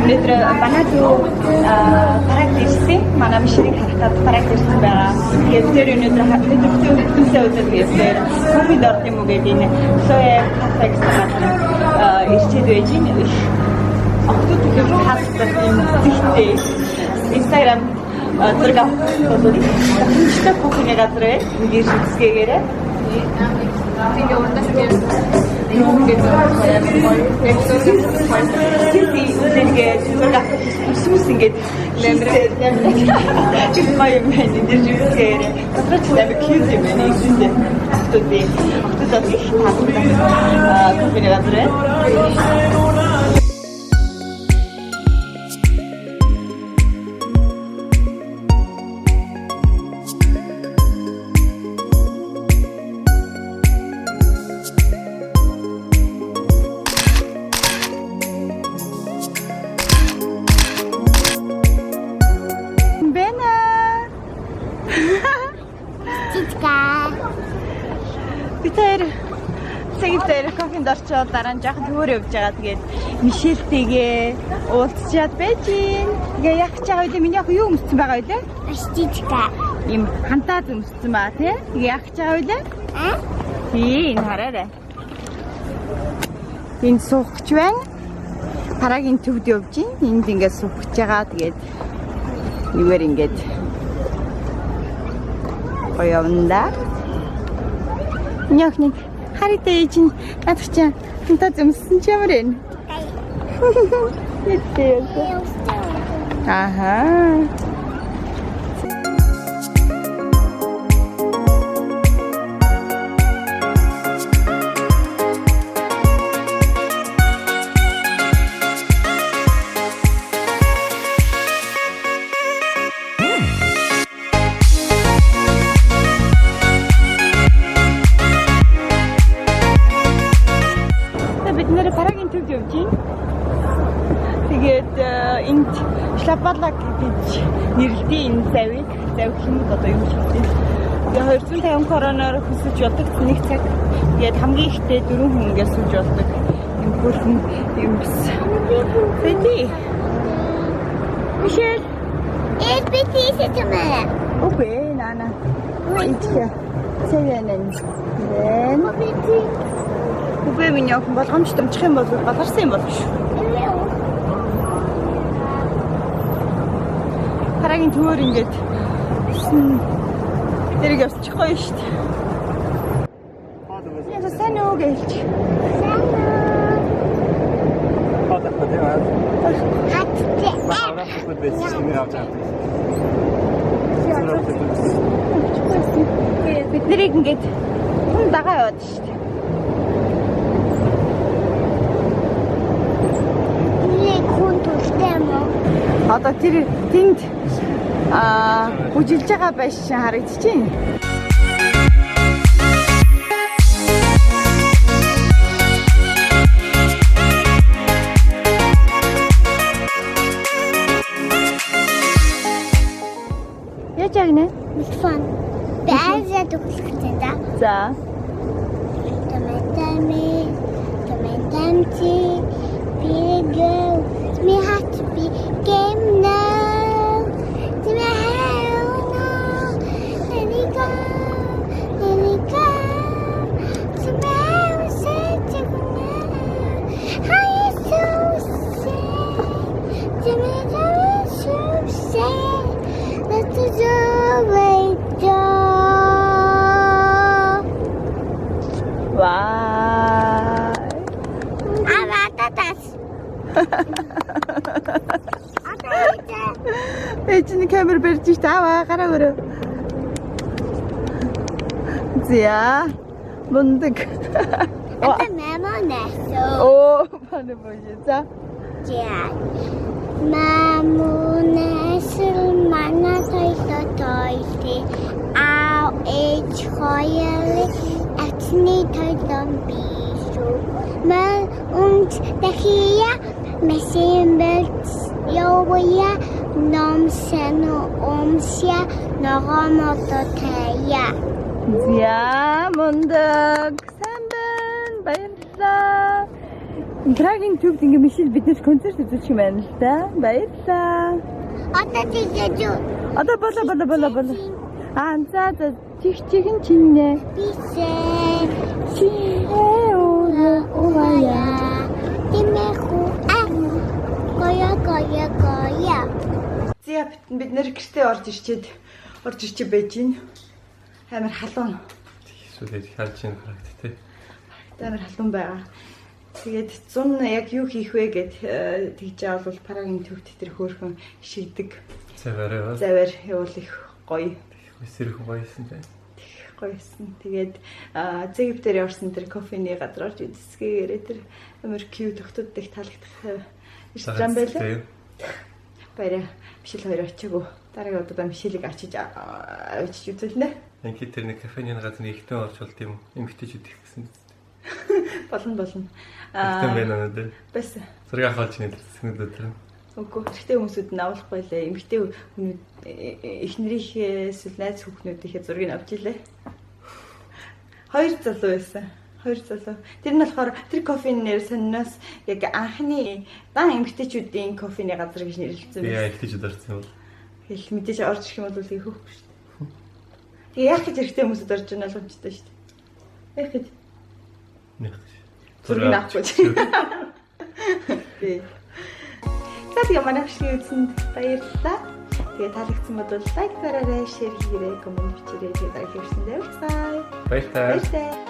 өнөөдөр манай дүү параг дэрсэн манай мишрийг харахад параг дэрсэн байгаа. Тэгээд тэр өнөөдөр хөтөлбөртэй өдөр биесээр кофед орд юм уу гэдэг энэ соя кафе гэсэн ирчээд байж байна. Октод төлөв хасдаг юм зихтэй Instagram зэрэг авахгүй ч кофений газар ингэж үзгээгээрээ тэгээ урдаас юм гэдэг сүс ингээд нэмрээ чиг маяг мэн дээр жүжигээр дотроо ч нэг кьют юм байна ихэндээ октод их таалагдсан кофений газар Цагтэр кофенд орчоод дараа нь жаахан төөр явж байгаа. Тэгээд Мишельтэйгээ уулзчаад байж гин. Тэгээ яг ч байгаа үү? Миний яг юу өмссөн байгаа вэ? Астичка. Им хантаад өмссөн баа тий. Тэгээ яг ч байгаа үү? Тийм хараарай. Энд суухч байна. Парагийн төвд явж гин. Энд ингээд суухж байгаа. Тэгээд юуэр ингээд оёвнда. Нөхний харитэ чинь надад чинь хантаа зэмсэн ч ямар вэ? Аха. Тэгээд энд Шлапалаг гэж нэрлэдэг энэ завь хэмэд одоо юу ч хэлдэг. Тэгээд 250 короноор хөсөж болдог нэг цаг. Тэгээд хамгийн ихтэй 4 хүн ингээд сууж болдог. Юм бүрхэн юм бис. Фэди. Мишель. Эсбитисэтэмэ. Окей, нана. Ичгэ. Сэвэнэн. Нэн. Үгүй миний охин болгоомжтой өмчих юм бол баларсан юм болов шүү. Парагийн төөр ингээд тэрийг явчихгүй шүү дээ. Яг сайн уу гэлч. Бид нэрийг ингээд хүн дагаа яваад шүү дээ. Одоо тэр тэнд бүжилж байгаа байш харагдчихээн. Яаж ягнэ? Микрофон. Баазаа төгсгөцөн да. За. Таментамти бигөө ми хат би game now. Эцний камер барьж таваа гараа өрөө. Зя мундаг. Это мама несо. Оо, пане боже. За. Зя. Маму несэл мана тойтой. Ау эч хояли атни тойдон бишо. Мал und дахия месимбэлт ёвия номсэно омсия ногомототая. Зя мундаг. Баярлалаа. Прагийн төвд ингээ Мишель биднээс концерт үзүүлчих юм байна л да. Баярлалаа. Одоо тэгээд юу? Одоо болоо. За чихэн чиннэ. Бисээ. Овая. Тимэху. Гоя. Зя бид нэр гэртээ орж ирчээд байж гин. Амар халуун. Эсвэл харж ийн харагдтыг. Амар халуун байгаа. Тэгээд 100 яг юу хийх вэ гэд тэгж байгаа бол Прагийн төвд тэр хөөрхөн шигдэг. Завар явуул их гоё. Эсрэг гоёсэн дээ. Гоёсэн. Тэгээд зэгв дээр орсон тэр кофений газар орж үзсгээрээ тэр амар кьют өгтөддөх таалагдах ресторан байлаа. Баяраа Мишель хоёр очиагүй. Дараагийн удаа Мишелийг авчиж үзүүлнэ. Ингээд тэр нэг кафений газар нэгтэн орж болд юм. Эмгтээчүүд их гэсэн. Болно. Тэгтэн байна надад. Бас Зураг авах чинь хэлсэн өдөр. үгүй ихтэй хүмүүсүүд нь авахгүй лээ. Эмгтэй хүмүүс эхнэрийнхээ эсвэл найз хүүхнүүдийнхээ зургийг авч илээ. Хоёр залуу байсан. Тэр нь болохоор тэр кофений нэр сониноос яг анхны дан эмгтэйчүүдийн кофений газар гэж нэрлэгдсэн байсан. Яа ихтэйчүүд орсон юм бол. Хэл мэдээж орж ирэх юм бол их хөөхгүй шүү дээ. Тэгээ яг гэж хэрэгтэй хүмүүсд орж ирнэ ойлгомжтой шүү дээ. Яг гэж. Зургийг авахгүй. Тий. Тэгээ манай хөшгийн үзсэнд баярлалаа. Тэгээ таалагдсан бол лайк дараарай, шеэр хийгээрэй, коммент бичээрэй. Тэгээ дараагийн хэвсэндээ уулзъя. Баярлалаа.